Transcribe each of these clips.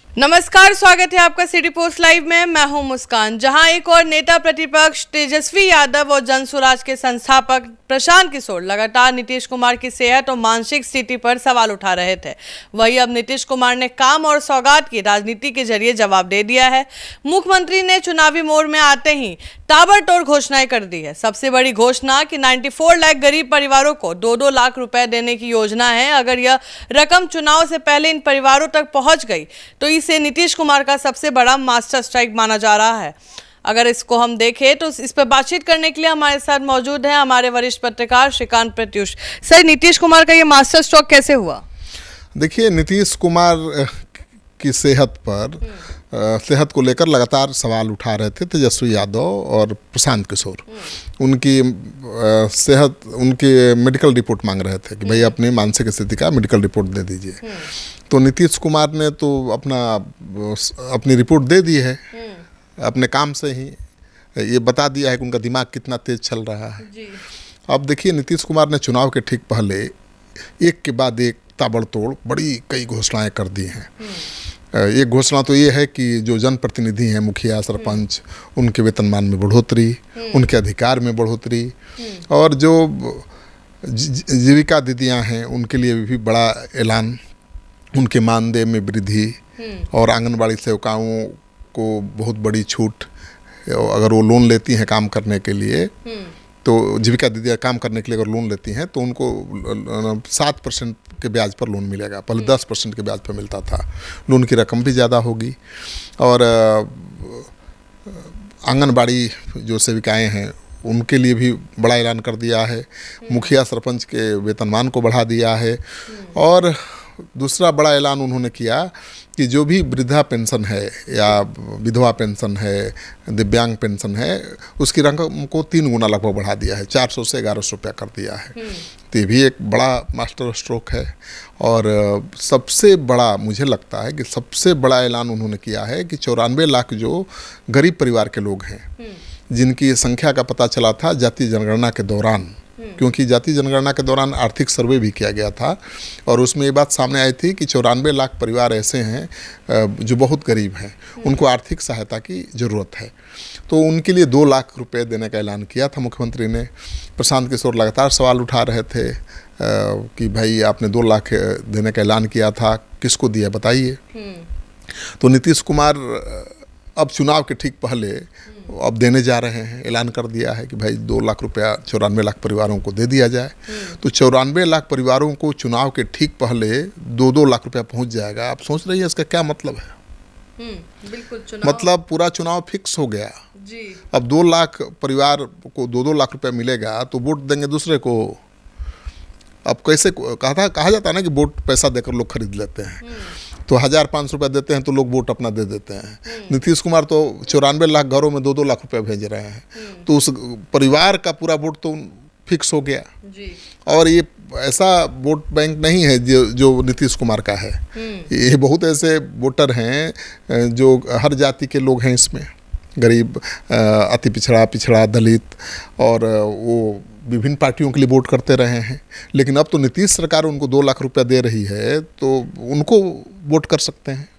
नमस्कार, स्वागत है आपका सिटी पोस्ट लाइव में। मैं हूं मुस्कान। जहां एक और नेता प्रतिपक्ष तेजस्वी यादव और जनसुराज के संस्थापक प्रशांत किशोर लगातार नीतीश कुमार की सेहत और मानसिक स्थिति पर सवाल उठा रहे थे, वहीं अब नीतीश कुमार ने काम और सौगात की राजनीति के जरिए जवाब दे दिया है। मुख्यमंत्री ने चुनावी मोड़ में आते ही ताबड़तोड़ घोषणाएं कर दी है। सबसे बड़ी घोषणा कि 94 लाख गरीब परिवारों को 2-2 लाख रुपए देने की योजना है। अगर यह रकम चुनाव से पहले इन परिवारों तक पहुंच गई तो इसे नीतीश कुमार का सबसे बड़ा मास्टर स्ट्राइक माना जा रहा है। अगर इसको हम देखें तो इस पर बातचीत करने के लिए हमारे साथ मौजूद हैं हमारे वरिष्ठ पत्रकार श्रीकांत प्रत्युष। सर, नीतीश कुमार का ये मास्टर स्ट्रोक कैसे हुआ? देखिए, नीतीश कुमार की सेहत को लेकर लगातार सवाल उठा रहे थे तेजस्वी यादव और प्रशांत किशोर। उनकी सेहत, उनकी मेडिकल रिपोर्ट मांग रहे थे कि भाई अपनी मानसिक स्थिति का मेडिकल रिपोर्ट दे दीजिए। तो नीतीश कुमार ने तो अपनी रिपोर्ट दे दी है। अपने काम से ही ये बता दिया है कि उनका दिमाग कितना तेज चल रहा है जी। अब देखिए, नीतीश कुमार ने चुनाव के ठीक पहले एक के बाद एक ताबड़तोड़ बड़ी कई घोषणाएं कर दी हैं। एक घोषणा तो ये है कि जो जनप्रतिनिधि हैं, मुखिया, सरपंच, उनके वेतनमान में बढ़ोतरी, उनके अधिकार में बढ़ोतरी, और जो जीविका दीदियाँ हैं उनके लिए भी बड़ा ऐलान, उनके मानदेय में वृद्धि, और आंगनबाड़ी सेविकाओं को बहुत बड़ी छूट। अगर वो लोन लेती हैं काम करने के लिए, तो जीविका दीदियाँ काम करने के लिए अगर लोन लेती हैं तो उनको 7% के ब्याज पर लोन मिलेगा। पहले 10% के ब्याज पर मिलता था। लोन की रकम भी ज़्यादा होगी। और आंगनबाड़ी जो सेविकाएं हैं उनके लिए भी बड़ा ऐलान कर दिया है। मुखिया सरपंच के वेतनमान को बढ़ा दिया है। और दूसरा बड़ा ऐलान उन्होंने किया कि जो भी वृद्धा पेंशन है या विधवा पेंशन है, दिव्यांग पेंशन है, उसकी रकम को 3 गुना लगभग बढ़ा दिया है। 400 से 1100 रुपया कर दिया है। तो ये भी एक बड़ा मास्टर स्ट्रोक है। और सबसे बड़ा मुझे लगता है कि सबसे बड़ा ऐलान उन्होंने किया है कि 94 लाख जो गरीब परिवार के लोग हैं, जिनकी संख्या का पता चला था जातीय जनगणना के दौरान, क्योंकि जातीय जनगणना के दौरान आर्थिक सर्वे भी किया गया था, और उसमें ये बात सामने आई थी कि 94 लाख परिवार ऐसे हैं जो बहुत गरीब हैं, उनको आर्थिक सहायता की ज़रूरत है। तो उनके लिए 2 लाख रुपए देने का ऐलान किया था मुख्यमंत्री ने। प्रशांत किशोर लगातार सवाल उठा रहे थे कि भाई आपने 2 लाख देने का ऐलान किया था, किसको दिया बताइए। तो नीतीश कुमार अब चुनाव के ठीक पहले अब देने जा रहे हैं। ऐलान कर दिया है कि भाई 2 लाख रुपया 94 लाख परिवारों को दे दिया जाए। तो 94 लाख परिवारों को चुनाव के ठीक पहले 2-2 लाख रुपया पहुंच जाएगा। आप सोच रही है इसका क्या मतलब है? बिल्कुल, मतलब पूरा चुनाव फिक्स हो गया जी। अब 2 लाख परिवार को 2-2 लाख रुपया मिलेगा तो वोट देंगे दूसरे को। अब कैसे कहा जाता है ना कि वोट पैसा देकर लोग खरीद लेते हैं। तो 1500 रुपया देते हैं तो लोग वोट अपना दे देते हैं। नीतीश कुमार तो 94 लाख घरों में 2-2 लाख रुपया भेज रहे हैं। तो उस परिवार का पूरा वोट तो फिक्स हो गया जी। और ये ऐसा वोट बैंक नहीं है जो नीतीश कुमार का है। ये बहुत ऐसे वोटर हैं जो हर जाति के लोग हैं इसमें, गरीब, अति पिछड़ा, दलित, और वो विभिन्न पार्टियों के लिए वोट करते रहे हैं। लेकिन अब तो नीतीश सरकार उनको 2 लाख रुपया दे रही है तो उनको वोट कर सकते हैं,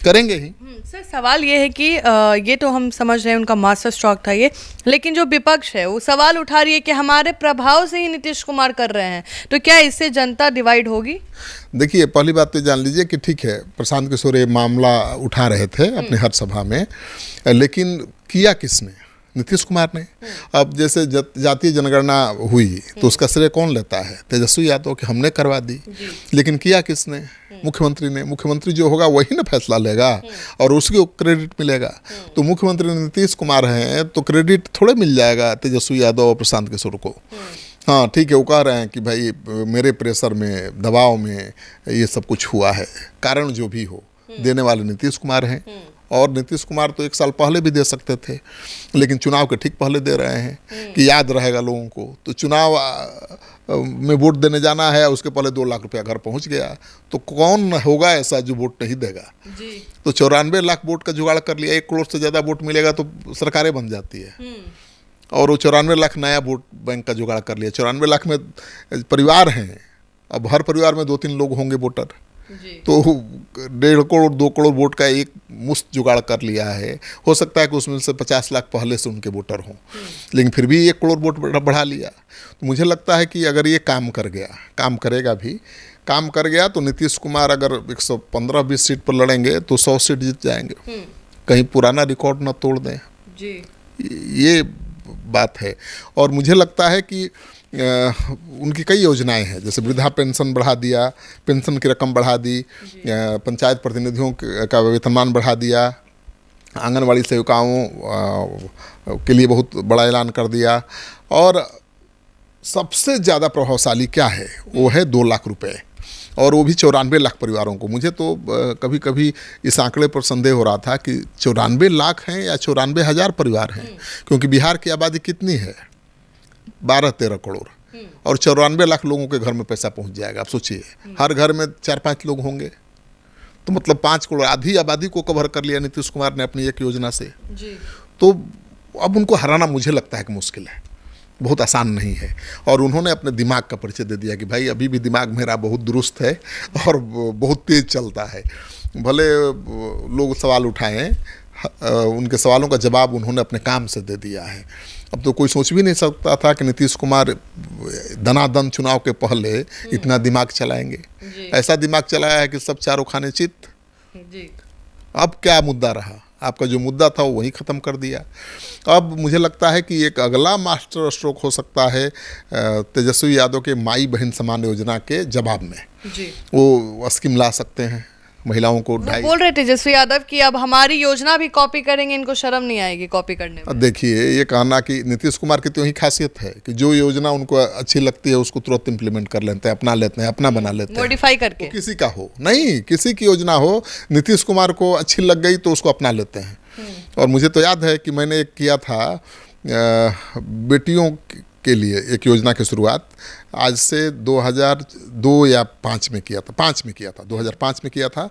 करेंगे ही। सर, सवाल ये है कि ये तो हम समझ रहे हैं उनका मास्टर स्ट्रोक था ये, लेकिन जो विपक्ष है वो सवाल उठा रही है कि हमारे प्रभाव से ही नीतीश कुमार कर रहे हैं, तो क्या इससे जनता डिवाइड होगी? देखिए, पहली बात तो जान लीजिए कि ठीक है, प्रशांत किशोर ये मामला उठा रहे थे अपने हर सभा में, लेकिन किया किसने? नीतीश कुमार ने। अब जैसे जातीय जनगणना हुई तो उसका श्रेय कौन लेता है? तेजस्वी यादव कि हमने करवा दी। लेकिन किया किसने? मुख्यमंत्री ने। मुख्यमंत्री जो होगा वही ना फैसला लेगा और उसको क्रेडिट मिलेगा। तो मुख्यमंत्री नीतीश कुमार हैं तो क्रेडिट थोड़े मिल जाएगा तेजस्वी यादव और प्रशांत किशोर को। हाँ ठीक है, वो कह रहे हैं कि भाई मेरे प्रेशर में, दबाव में ये सब कुछ हुआ है। कारण जो भी हो, देने वाले नीतीश कुमार हैं। और नीतीश कुमार तो 1 साल पहले भी दे सकते थे, लेकिन चुनाव के ठीक पहले दे रहे हैं कि याद रहेगा लोगों को। तो चुनाव में वोट देने जाना है, उसके पहले 2 लाख रुपया घर पहुंच गया, तो कौन होगा ऐसा जो वोट नहीं देगा जी। तो 94 लाख वोट का जुगाड़ कर लिया। 1 करोड़ से ज़्यादा वोट मिलेगा तो सरकारें बन जाती है। और वो 94 लाख नया वोट बैंक का जुगाड़ कर लिया। 94 लाख में परिवार हैं, अब हर परिवार में 2-3 लोग होंगे वोटर, जी। तो 1.5 करोड़ 2 करोड़ वोट का एक मुश्त जुगाड़ कर लिया है। हो सकता है कि उसमें से 50 लाख पहले से उनके वोटर हों, लेकिन फिर भी 1 करोड़ वोट बढ़ा लिया। तो मुझे लगता है कि अगर ये काम कर गया, काम करेगा भी, काम कर गया तो नीतीश कुमार अगर 115-20 सीट पर लड़ेंगे तो 100 सीट जीत जाएंगे, कहीं पुराना रिकॉर्ड न तोड़ दें जी। ये बात है। और मुझे लगता है कि उनकी कई योजनाएं हैं, जैसे वृद्धा पेंशन बढ़ा दिया, पेंशन की रकम बढ़ा दी, पंचायत प्रतिनिधियों का वेतनमान बढ़ा दिया, आंगनवाड़ी सेविकाओं के लिए बहुत बड़ा ऐलान कर दिया। और सबसे ज़्यादा प्रभावशाली क्या है, वो है 2 लाख रुपए, और वो भी 94 लाख परिवारों को। मुझे तो कभी कभी इस आंकड़े पर संदेह हो रहा था कि 94 लाख हैं या 94,000 परिवार हैं, क्योंकि बिहार की आबादी कितनी है, 12-13 करोड़, और 94 लाख लोगों के घर में पैसा पहुंच जाएगा। आप सोचिए, हर घर में 4-5 लोग होंगे, तो मतलब 5 करोड़, आधी आबादी को कवर कर लिया नीतीश कुमार ने अपनी एक योजना से जी। तो अब उनको हराना मुझे लगता है कि मुश्किल है, बहुत आसान नहीं है। और उन्होंने अपने दिमाग का परिचय दे दिया कि भाई अभी भी दिमाग मेरा बहुत दुरुस्त है और बहुत तेज चलता है। भले लोग सवाल उठाएं, उनके सवालों का जवाब उन्होंने अपने काम से दे दिया है। अब तो कोई सोच भी नहीं सकता था कि नीतीश कुमार दनादन चुनाव के पहले इतना दिमाग चलाएंगे। ऐसा दिमाग चलाया है कि सब चारों खाने चित। जी। अब क्या मुद्दा रहा, आपका जो मुद्दा था वो वही ख़त्म कर दिया। अब मुझे लगता है कि एक अगला मास्टर स्ट्रोक हो सकता है तेजस्वी यादव के माई बहन समान योजना के जवाब में। जी। वो स्कीम ला सकते हैं, महिलाओं को वो बोल रहे तेजस्वी यादव कि अब हमारी योजना भी कॉपी करेंगे, इनको शर्म नहीं आएगी कॉपी करने में। देखिए, ये कहना कि नीतीश कुमार की तो यही खासियत है कि जो योजना उनको अच्छी लगती है उसको तुरंत इम्प्लीमेंट कर लेते हैं, अपना लेते हैं, अपना बना लेते हैं, मॉडिफाई करके। तो किसी का हो नहीं, किसी की योजना हो, नीतीश कुमार को अच्छी लग गई तो उसको अपना लेते हैं। और मुझे तो याद है कि मैंने एक किया था बेटियों के लिए एक योजना की शुरुआत, आज से 2002 या 5 में किया था, 2005 में किया था।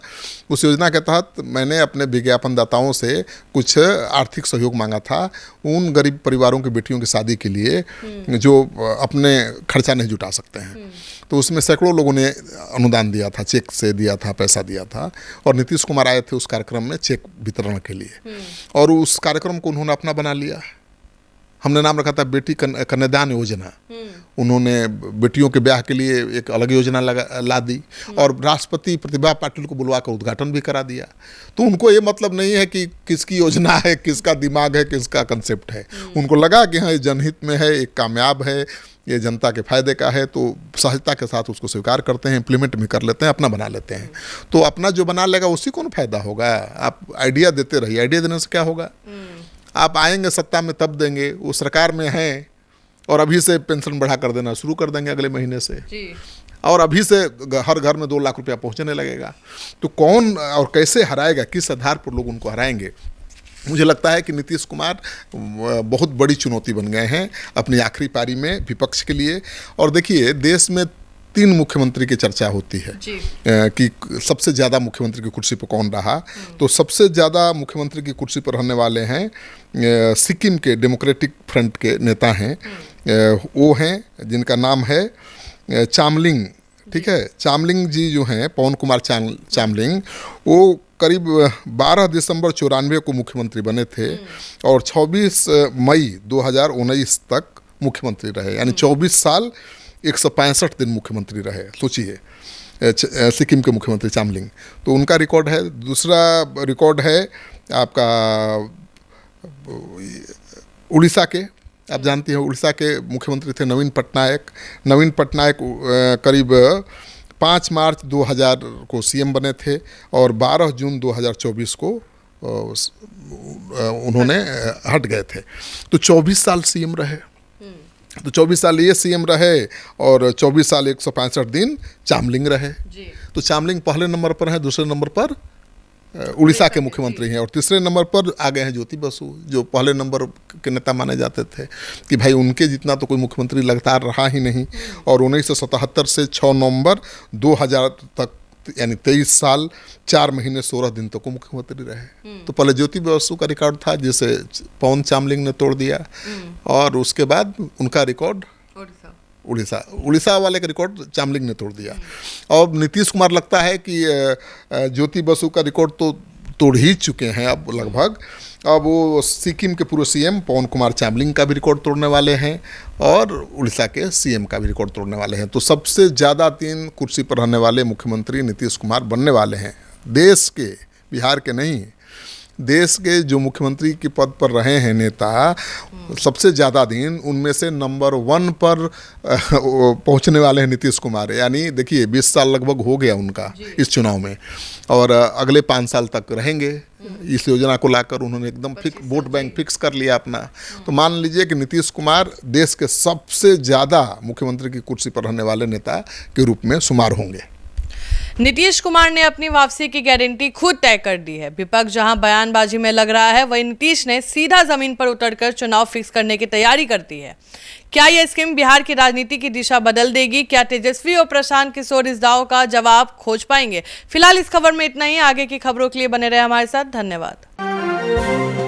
उस योजना के तहत मैंने अपने विज्ञापनदाताओं से कुछ आर्थिक सहयोग मांगा था उन गरीब परिवारों की बेटियों की शादी के लिए जो अपने खर्चा नहीं जुटा सकते हैं। तो उसमें सैकड़ों लोगों ने अनुदान दिया था, चेक से दिया था, पैसा दिया था, और नीतीश कुमार आए थे उस कार्यक्रम में चेक वितरण के लिए, और उस कार्यक्रम को उन्होंने अपना बना लिया। हमने नाम रखा था बेटी कन्यादान योजना। उन्होंने बेटियों के ब्याह के लिए एक अलग योजना ला दी, और राष्ट्रपति प्रतिभा पाटिल को बुलवा कर उद्घाटन भी करा दिया। तो उनको ये मतलब नहीं है कि किसकी योजना है, किसका दिमाग है, किसका कंसेप्ट है। उनको लगा कि हाँ ये जनहित में है, एक कामयाब है, ये जनता के फायदे का है, तो सहजता के साथ उसको स्वीकार करते हैं, इम्प्लीमेंट भी कर लेते हैं, अपना बना लेते हैं। तो अपना जो बना लेगा उसी को फायदा होगा। आप आइडिया देते रहिए, आइडिया देने से क्या होगा, आप आएंगे सत्ता में तब देंगे, वो सरकार में हैं और अभी से पेंशन बढ़ा कर देना शुरू कर देंगे अगले महीने से जी। और अभी से हर घर में 2 लाख रुपया पहुंचने लगेगा। तो कौन और कैसे हराएगा, किस आधार पर लोग उनको हराएंगे। मुझे लगता है कि नीतीश कुमार बहुत बड़ी चुनौती बन गए हैं अपनी आखिरी पारी में विपक्ष के लिए। और देखिए, देश में 3 मुख्यमंत्री की चर्चा होती है कि सबसे ज़्यादा मुख्यमंत्री की कुर्सी पर कौन रहा। तो सबसे ज़्यादा मुख्यमंत्री की कुर्सी पर रहने वाले हैं सिक्किम के डेमोक्रेटिक फ्रंट के नेता हैं, वो हैं जिनका नाम है चामलिंग। ठीक है, चामलिंग जी जो हैं, पवन कुमार चामलिंग, वो करीब 12 दिसंबर 94 को मुख्यमंत्री बने थे और 26 मई 2019 तक मुख्यमंत्री रहे, यानी 24 साल 165 दिन मुख्यमंत्री रहे। सोचिए, सिक्किम के मुख्यमंत्री चामलिंग, तो उनका रिकॉर्ड है। दूसरा रिकॉर्ड है आपका उड़ीसा के, आप जानते हैं उड़ीसा के मुख्यमंत्री थे नवीन पटनायक। नवीन पटनायक करीब 5 मार्च 2000 को सीएम बने थे और 12 जून 2024 को उन्होंने हट गए थे। तो 24 साल सीएम रहे। तो 24 साल ये सीएम रहे और 24 साल 165 दिन चामलिंग रहे जी। तो चामलिंग पहले नंबर पर है, दूसरे नंबर पर उड़ीसा के मुख्यमंत्री हैं, और तीसरे नंबर पर आ गए हैं ज्योति बसु, जो पहले नंबर के नेता माने जाते थे कि भाई उनके जितना तो कोई मुख्यमंत्री लगातार रहा ही नहीं। और 1977 से 6 नवंबर 2000 तक, यानी 23 साल 4 महीने 16 दिन तक वो मुख्यमंत्री रहे। तो पहले ज्योति बसु का रिकॉर्ड था जिसे पवन चामलिंग ने तोड़ दिया, और उसके बाद उनका रिकॉर्ड उड़ीसा वाले का रिकॉर्ड चामलिंग ने तोड़ दिया। और नीतीश कुमार लगता है कि ज्योति बसु का रिकॉर्ड तो तोड़ ही चुके हैं अब लगभग। अब वो सिक्किम के पूर्व सीएम पवन कुमार चामलिंग का भी रिकॉर्ड तोड़ने वाले हैं और उड़ीसा के सीएम का भी रिकॉर्ड तोड़ने वाले हैं। तो सबसे ज़्यादा 3 कुर्सी पर रहने वाले मुख्यमंत्री नीतीश कुमार बनने वाले हैं देश के, बिहार के नहीं, देश के जो मुख्यमंत्री के पद पर रहे हैं नेता सबसे ज़्यादा दिन, उनमें से नंबर 1 पर पहुंचने वाले हैं नीतीश कुमार। यानी देखिए 20 साल लगभग हो गया उनका इस चुनाव में और अगले 5 साल तक रहेंगे। इस योजना को लाकर उन्होंने एकदम वोट बैंक फिक्स कर लिया अपना। तो मान लीजिए कि नीतीश कुमार देश के सबसे ज़्यादा मुख्यमंत्री की कुर्सी पर रहने वाले नेता के रूप में शुमार होंगे। नीतीश कुमार ने अपनी वापसी की गारंटी खुद तय कर दी है। विपक्ष जहां बयानबाजी में लग रहा है, वहीं नीतीश ने सीधा जमीन पर उतरकर चुनाव फिक्स करने की तैयारी कर दी है। क्या यह स्कीम बिहार की राजनीति की दिशा बदल देगी? क्या तेजस्वी और प्रशांत किशोर इस दाव का जवाब खोज पाएंगे? फिलहाल इस खबर में इतना ही। आगे की खबरों के लिए बने रहे हमारे साथ। धन्यवाद।